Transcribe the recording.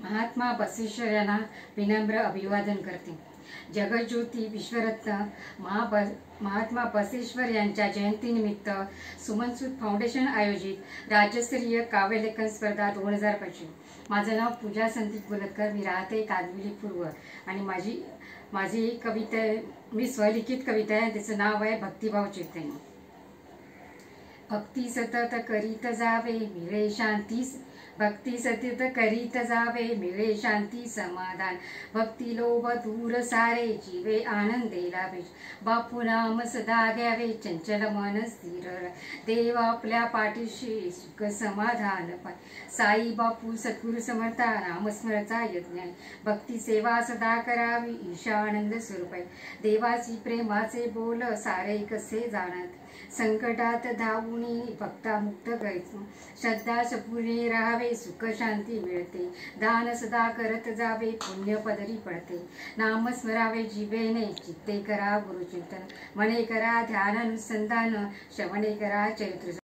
महात्मा बसवेश्वर यांना विनम्र अभिवादन करते। जगज्योती विश्वरत्न महात्मा बसवेश्वर यांच्या जयंतीनिमित्त सुमनसूद फाउंडेशन आयोजित राज्यस्तरीय काव्यलेखन स्पर्धा 2025। माझं नाव पूजा संदीप बुलतकर, मी राहते कांदिवली पूर्व आणि माझी कविता मी स्वलिखित कविता आहे, त्याचं नाव आहे भक्तिभाव चैतन्य। भक्ती सतत करीत जावे मिळे शांती, भक्ती सतत करीत जावे मिळे शांती समाधान, भक्ती लोभ दूर सारे जीवे आनंदे लाभे, बापू नाम सदा घ्यावे चंचल मन स्थिर, देव आपल्या पाठीशी सुख समाधान पाय, साई बापू सद्गुरु समर्था नामस्मरचा यज्ञ, भक्ती सेवा सदा करावी ईशा आनंद स्वरूप, देवाची प्रेमाचे बोल सारे कसे जाणत, संकटात धावूनी भक्ता मुक्त करायचं, श्रद्धा सपुने राहावे सुख शांती मिळते, दान सदा करत जावे पुण्य पदरी पडते, नाम स्मरावे जीवेने चित्ते करा गुरुचिंतन, मने करा ध्यान अनुसंधान, श्रवणे करा चरित्र